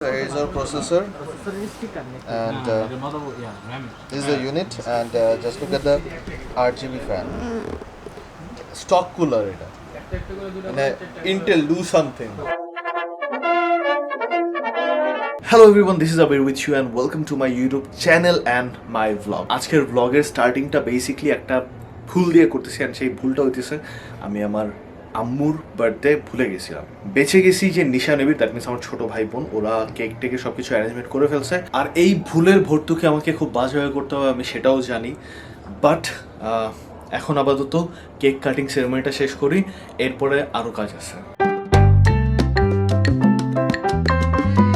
Here is our processor and this is the unit and just look at the RGB fan. Stock cooler এটা. মানে Intel do something. Hello everyone, this is Abir with you and welcome to my YouTube channel and my vlog. আজকের vlogের স্টার্টিংটা basically একটা ভুল দিয়ে করতেছি আর সেই ভুলটা হইতেছে আমি আমার আম্মুর বার্থডে ভুলে গেছিলাম। বেঁচে গেছি যে নিশা নবীর, দ্যাট মিনস আমার ছোট ভাই বোন, ওরা কেক টেকে সবকিছু অ্যারেঞ্জমেন্ট করে ফেলছে। আর এই ভুলের ভর্তুকি আমাকে খুব বাজেভাবে করতে হবে, আমি সেটাও জানি। বাট এখন আপাতত কেক কাটিং সেরেমনিটা শেষ করি, এরপরে আরও কাজ আছে।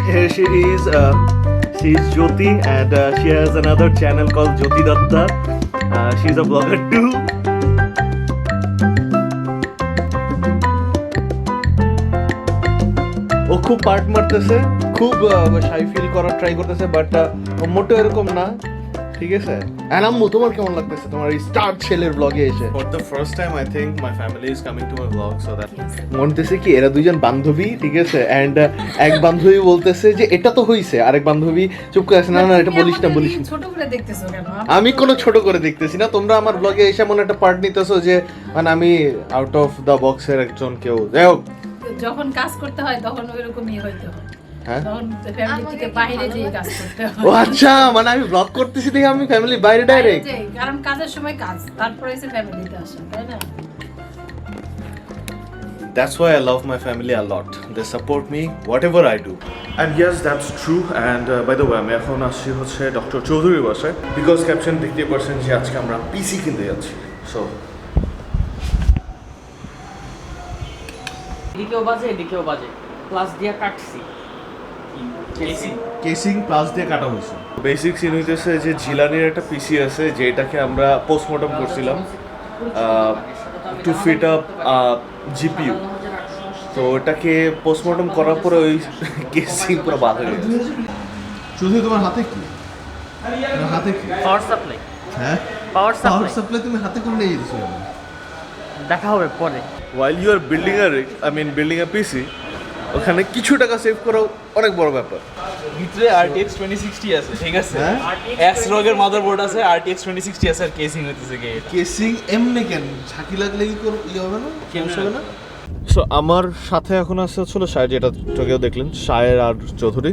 Here she is Jyoti and she has another channel called Jyoti Datta. She's a blogger too. ও খুব পার্ট মারতেছে, খুব শাই ফিল করার ট্রাই করতেছে, বাট মোটেও এরকম না, ঠিক আছে? এন্ড আম্মু, তোমার কেমন লাগতেছে তোমার এই স্টার্ট ছেলের ব্লগে এসে? For the first time I think my family is coming to my blog, so that মনে হচ্ছে কি এরা দুইজন বান্ধবী, ঠিক আছে? এন্ড এক বান্ধবী বলতেছে যে এটা তো হইছে, আরেক বান্ধবী চুপ করে আছে, না না এটা বলিস না বলিস না। ছোট করে দেখতেছো কেন? আমি কোনো ছোট করে দেখতেছি না, তোমরা আমার ব্লগে এসে মনে একটা পার্ট নিতেছো যে মানে আমি আউট অফ দ্য বক্সের একজন কেউ। যাই হোক, যখন কাজ করতে হয় তখন ওইরকমই হইতে হয়। হ্যাঁ, তখন ফ্যামিলি থেকে বাইরে যেয়ে কাজ করতে হয়। ও আচ্ছা, মানে আমি ব্লগ করতেছি দেখে আমি ফ্যামিলি বাইরে ডাইরেক্ট। কারণ কাজের সময় কাজ, তারপরে এসে ফ্যামিলিতে আসে, তাই না? That's why I love my family a lot. They support me whatever I do. And yes, that's true. And by the way, আমি এখন আসছি হচ্ছে ডক্টর চৌধুরীর বাসায়, বিকজ ক্যাপশন দেখতেই পারছেন যে আজকে আমরা পিসি কিনতে যাচ্ছি। সো এদিকেও বাজে প্লাস দিয়ে কাটছি, কেসিং প্লাস দিয়ে কাটা হয়েছে। বেসিক সিন হইতেছে যে জিলানির একটা পিসি আছে যেটাকে আমরা পোস্টমর্টম করছিলাম টু ফিট আপ জিপিইউ। তো ওটাকে পোস্টমর্টম করার পরে ওই কেসিং পুরো বাদ হয়ে গেছে। শুধু তোমার হাতে কি? হাতে কি? Power supply. হ্যাঁ, পাওয়ার সাপ্লাই তুমি হাতে করে নিয়ে যেছো? দেখা হবে পরে। While you are building a PC, ওখানে কিছু টাকা সেভ করা অনেক বড় ব্যাপার। ভিতরে RTX 2060 আছে, ঠিক আছে? হ্যাঁ, ASRoG এর মাদারবোর্ড আছে, RTX 2060 আছে, আর কেসিং হইতেছে কি এটা? কেসিং এমনি কেন ঝাঁকি লাগলে কি করব, ই হবে না, কেমন হবে না? সো আমার সাথে এখন আছে হলো শায়ের, যেটা তোকেও দেখলেন, শায়ের আর চৌধুরী,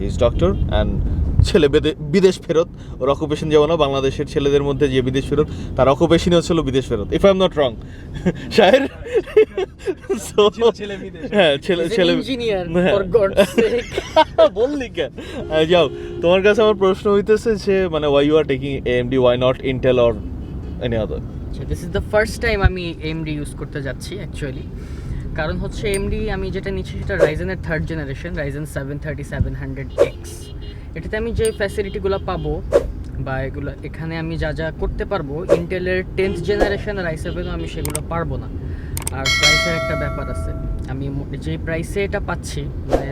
ইজ ডক্টর অ্যান্ড ছেলে বিদেশ ফেরত। ওর অকুপেশন যেমন না, বাংলাদেশের ছেলেদের মধ্যে যে বিদেশ ফেরত তার অকুপেশনই হচ্ছিল বিদেশ ফেরত, if I am not wrong. শায়ের হ্যাঁ, ছেলে ইঞ্জিনিয়ার, ফর গডস সেক বললি কেন? যাও, তোমার কাছে আমার প্রশ্ন হইতেছে যে মানে why you are taking AMD, why not Intel or any other? This is the first time আমি AMD ইউজ করতে যাচ্ছি অ্যাকচুয়ালি। কারণ হচ্ছে AMD আমি যেটা নিচ্ছি সেটা রাইজেনের 3rd জেনারেশন, রাইজেন 7 3700X। এটাতে আমি যে ফ্যাসিলিটিগুলো পাবো বা এগুলো এখানে আমি যা যা করতে পারবো, ইন্টেলের 10th জেনারেশন আর i7 আমি সেগুলো পারবো না। আর প্রাইসের একটা ব্যাপার আছে, আমি যে প্রাইসে এটা পাচ্ছি মানে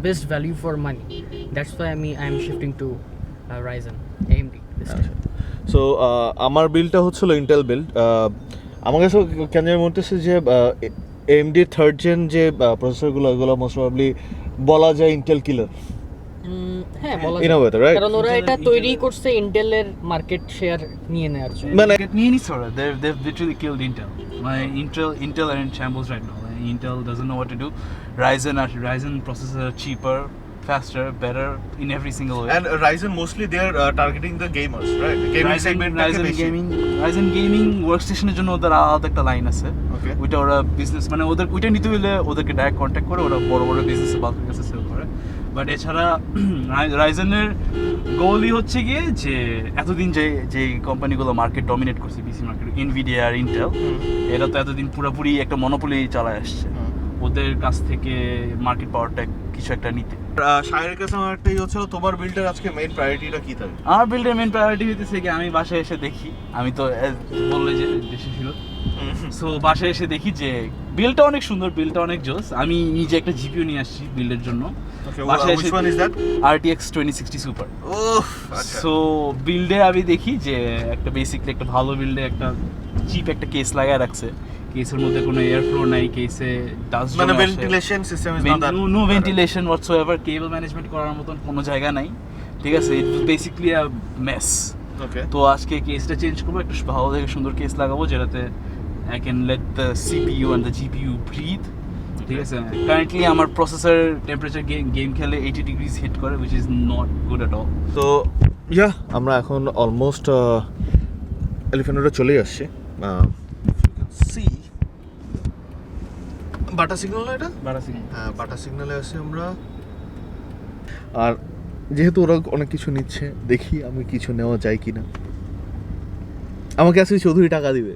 best value for money, that's why I am shifting to Ryzen AMD। So আমার বিলটা হচ্ছিল ইন্টেল বিল্ড। আমার কাছে কেন জানি মনে হচ্ছে যে AMD 3rd জেন যে প্রসেসরগুলো, ওগুলো মোস্ট প্রবাবলি বলা যায় ইন্টেল কিলার। হ্যাঁ, বলা ইন আ ওয়ে, রাইট? কারণ ওরা এটা তৈরি করছে ইন্টেলের মার্কেট শেয়ার নিয়ে নেওয়ার জন্য। মানে Get me any sort of. They've literally killed Intel. Intel are in shambles right now. Intel doesn't know what to do. Ryzen processors are cheaper, faster, better in every single way. and Ryzen mostly they are targeting the gamers, right? The gaming segment Ryzen gaming workstation এর জন্য ওদের আলাদা একটা line আছে। Okay. ওইটা ওরা business মানে ওইটা নিতে হলে ওদেরকে ডাইরেক্ট কন্ট্যাক্ট করে ওরা বড় বড় বিজনেসে বাল্কের কাছে সেল করে। বাট এছাড়া রাইজেনের গোলই হচ্ছে গিয়ে যে এতদিন যে কোম্পানিগুলো মার্কেট ডমিনেট করছে পিসি মার্কেট, এনভিডিয়া আর ইন্টেল, এরা তো এতদিন পুরোপুরি একটা মনোপলি চালায় আসছে। ওদের কাছ থেকে মার্কেট পাওয়ারটা কিছু একটা নিতে। শায়ের কাছে আমার একটাই হচ্ছিল, তোমার বিল্ডের আজকে মেইন প্রায়োরিটিটা কি থাকে? আমার বিল্ডের মেন প্রায়োরিটি হইতেছে কি, আমি বাসায় এসে দেখি, আমি তো বললে যে দেশে ছিল, সো বাসায় এসে দেখি যে বিলটা অনেক সুন্দর, বিলটা অনেক জোস। আমি নিজে একটা জিপিইউ নিয়ে আসছি বিল্ডের জন্য। বাসায় এসে which one is that? RTX 2060 Super। আচ্ছা। সো বিল্ডে আমি দেখি যে একটা বেসিকলি একটা ভালো বিল্ডে একটা চিপ একটা কেস লাগায় রাখছে, কেসের মধ্যে কোনো এয়ার ফ্লো নাই, কেসে ডাস্ট মানে ventilation system is not that no ventilation whatsoever, কেবল ম্যানেজমেন্ট করার মতন কোনো জায়গা নাই, ঠিক আছে? ইট ওয়াজ বেসিক্যালি আ মেস। ওকে তো আজকে কেসটা চেঞ্জ করবো, একটু ভালো থেকে সুন্দর কেস লাগাবো যেটাতে I can let the CPU and the GPU breathe, ঠিক আছে? কারেন্টলি আমার প্রসেসর টেম্পারেচার গেম খেলে 80 ডিগ্রিজ হিট করে, which is not good at all. তো ইয়া আমরা এখন অলমোস্ট এলিফ্যান্ট রোডে চলে আসছি। সি বাটা সিগন্যাল না এটা? হ্যাঁ বাটা সিগন্যালে আসছি আমরা। আর যেহেতু ওরা অনেক কিছু নিচ্ছে, দেখি আমি কিছু নেওয়া যায় কি না। আমাকে আসলে চৌধুরী টাকা দিবে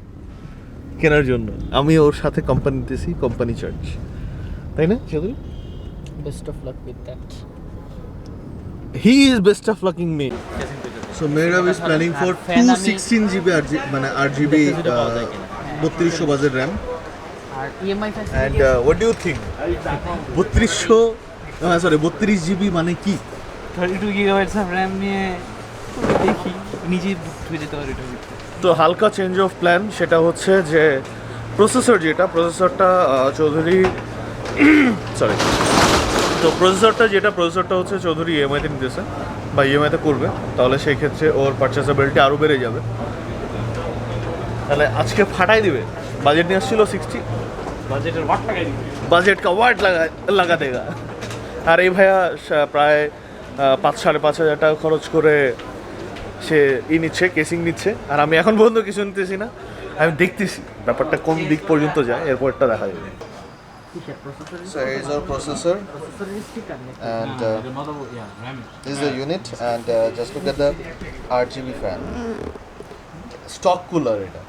কেনার জন্য, আমি ওর সাথে কোম্পানি দিতেছি, কোম্পানি চার্জ, তাই না Chowdhury? Best of luck with that. He is best of lucking me. So Mehrab is planning for Fan two আমি- 16 GB মানে RGB 3200 বাজের RAM. আর EMI And facility what do you think? 32 GB মানে কি? 32 gigabytes of RAM নিয়ে দেখি নিজেই ঢুকে যেতে পারি এটার ভিতরে। তো হালকা চেঞ্জ অফ প্ল্যান, সেটা হচ্ছে যে প্রসেসরটা চৌধুরী সরি, তো প্রসেসরটা হচ্ছে চৌধুরী ইএমআইতে নিতেছে বা ইএমআইতে করবে, তাহলে সেই ক্ষেত্রে ওর পারচেসেবিলিটি আরও বেড়ে যাবে। তাহলে আজকে ফাটাই দিবে। বাজেট নিয়ে আসছিল 60, বাজেটের ওয়াট টাকায় দিবে। বাজেট কা ওয়াট লাগা দেগা। আর এই ভাইয়া প্রায় 5,000-5,500 টাকা খরচ করে সে নিচ্ছে, কেসিং নিচ্ছে, আর আমি এখন পর্যন্ত কিছু নিতেছি না। আমি দেখতেছি ব্যাপারটা কোন দিক পর্যন্ত যায়, এরপরটা দেখা যাবে। So here is our processor and this is the unit and just look at the RGB fan. Stock cooler এটা,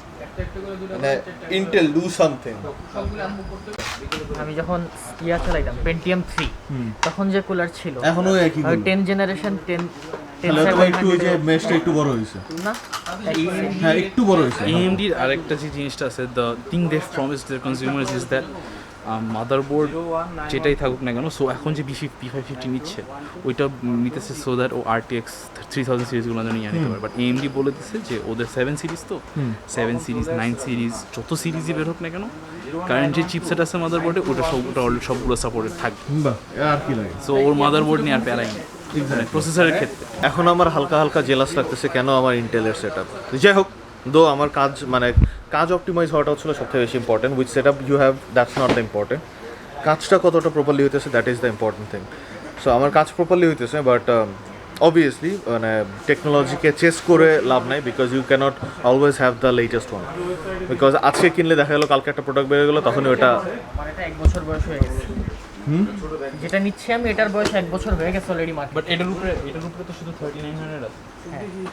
মানে Intel do something. আমি যখন চালাইতাম পেন্টিয়াম 3 তখন যে কুলার ছিল এখনো একই 10 জেনারেশন 10 তাহলে তো ভাই একটু ওই যে মেশটা একটু বড় হয়েছে। না হ্যাঁ একটু বড় হয়েছে। AMDর আরেকটা যে জিনিসটা আছে, the thing they promise their consumers is that motherboard যেটাই থাকুক না কেন, সো এখন যে P550 নিচ্ছে ওইটা নিতেছে সো দ্যাট ও RTX 3000 সিরিজগুলো যেন নিয়ে নিতে পারে। বাট AMD বলে দিচ্ছে যে ওদের 7 সিরিজ তো 7 সিরিজ 9 সিরিজ যত সিরিজই বের হোক না কেন, কারেন্ট যে চিপসেট আছে মাদারবোর্ডে ওটা সবগুলো সাপোর্টেড থাকবে। বাহ, আর কি লাগে। সো ওর মাদারবোর্ড নিয়ে আর প্যারাই নেই প্রসেসরের ক্ষেত্রে। এখন আমার হালকা জেলাস লাগতেছে কেন আমার ইন্টেলের সেটআপ। যাই হোক, দো আমার কাজ অপটিমাইজ হওয়াটা হচ্ছিল সবথেকে বেশি important. Which setup you have that's not the important, কাজটা কতটা প্রপারলি হইতেছে that is the important thing. So আমার কাজ প্রপারলি হইতেছে, বাট অবভিয়াসলি মানে টেকনোলজিকে চেস করে লাভ নাই, because you cannot always have the latest one. Because আজকে কিনলে দেখা গেলো কালকে একটা প্রোডাক্ট বেরিয়ে গেলো, তখনই ওটা আমার এটা 1 বছর বয়স হয়ে গেছে। যেটা নিচ্ছি আমি এটার বয়স 1 বছর হয়ে গেছে অলরেডি মার্কেট। বাট এটার উপরে তো শুধু 3900 আছে।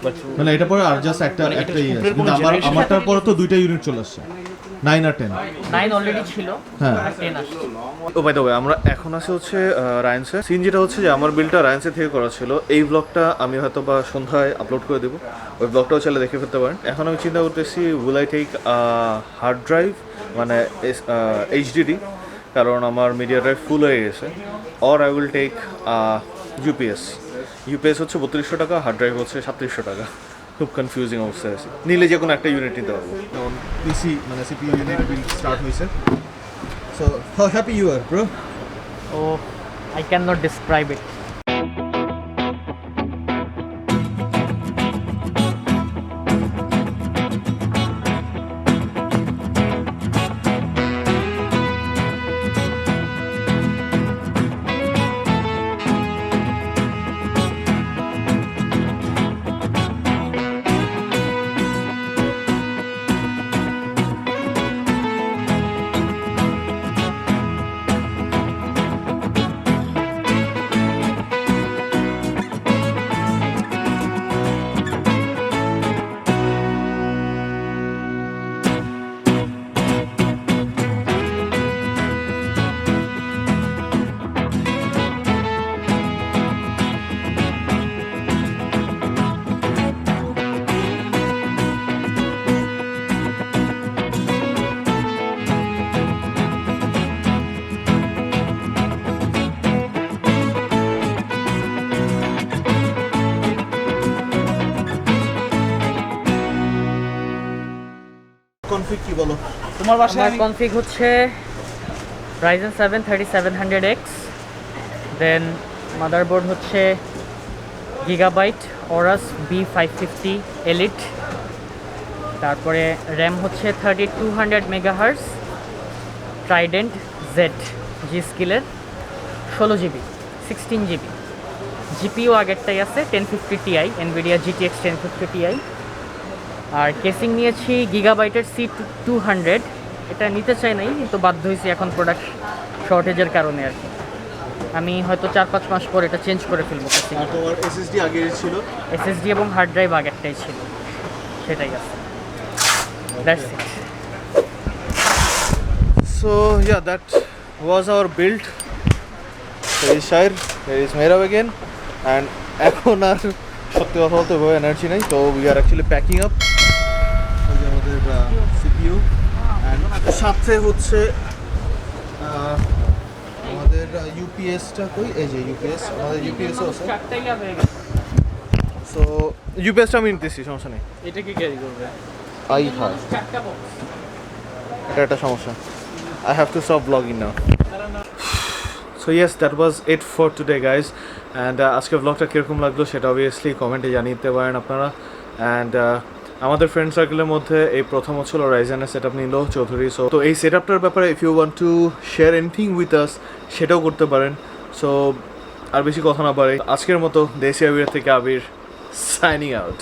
বাট মানে এটা পরে আর জাস্ট একটা ইয়ে আছে, কিন্তু আমারটার পরে তো দুইটা ইউনিট চলে আসছে, 9 আর 10। 9 অলরেডি ছিল, হ্যাঁ। আর 10 আসছে। ও বাই দ্য ওয়ে, আমরা এখন আসে হচ্ছে রায়ান্সে। সিন যেটা হচ্ছে যে আমার বিলটা রায়ান্সে থেকে করা ছিল। এই ব্লগটা আমি হয়তো বা সন্ধ্যায় আপলোড করে দেবো, ওই ব্লগটাও চাইলে দেখে ফেলতে পারেন। এখন আমি চিন্তা করতেছি will I take hard drive মানে HDD, কারণ আমার মিডিয়া ড্রাইভ ফুল হয়ে গেছে, or I will take UPS হচ্ছে 3200 টাকা, হার্ড ড্রাইভ হচ্ছে 3700 টাকা। খুব কনফিউজিং অবস্থায় আছে, নিলে যে কোনো একটা ইউনিট নিতে পারবো। পিসি মানে সিপিইউ ইউনিট বিল স্টার্ট হয়েছে। So how happy you are bro? Oh, I cannot describe it. Config কি বলো? তোমার বাসায় আমার কনফিগ হচ্ছে Ryzen 7 3700X, দেন মাদারবোর্ড হচ্ছে গিগাবাইট Aorus B550 Elite, তারপরে র্যাম হচ্ছে 3200 মেগাহার্টজ ট্রাইডেন্ট Z জি স্কিলের 16GB 16GB। জিপিও আগেরটাই আছে 1050 Ti, NVIDIA GTX 1050 Ti। আর কেসিং নিয়েছি গিগাবাইটের C200, এটা নিতে চাই নাই কিন্তু বাধ্য হয়েছি এখন প্রোডাক্ট শর্টেজের কারণে আর কি। আমি হয়তো 4-5 মাস পর এটা চেঞ্জ করে ফেলবো। আর তোমার এসএসডি আগে ছিল? এসএসডি এবং হার্ড ড্রাইভ আগেরটাই ছিল, সেটাই আছে। That's it. So yeah, that was our build. There is Shair, there is Mehrab again, and এখন আর সত্যি কথা বলতে এনার্জি নেই, তো we are actually packing up. আমাদের সিপিইউ অ্যান্ড সাথে হচ্ছে আমাদের ইউপিএসটা কই, এই যে ইউপিএস, আমাদের ইউপিএসও আছে। সো ইউপিএসটা আমি নিতেছি, সমস্যা নেই। এটা কি ক্যারি করবে? আই হ্যাভ এটা একটা সমস্যা। I have to stop vlogging now. So yes, that was it for today guys, and আজকে vlogটা কিরকম লাগলো সেটা অবভিয়াসলি কমেন্টে জানিয়ে দিতে পারেন আপনারা। অ্যান্ড আমাদের ফ্রেন্ড সার্কেলের মধ্যে এই প্রথম হচ্ছিল রাইজেনের সেট আপ নিল চৌধুরী। সো তো এই সেট আপটার ব্যাপারে if you want to share anything with us সেটাও করতে পারেন। সো আর বেশি কথা না পারে, আজকের মতো দেশি আবির থেকে আবির সাইনিং আউট।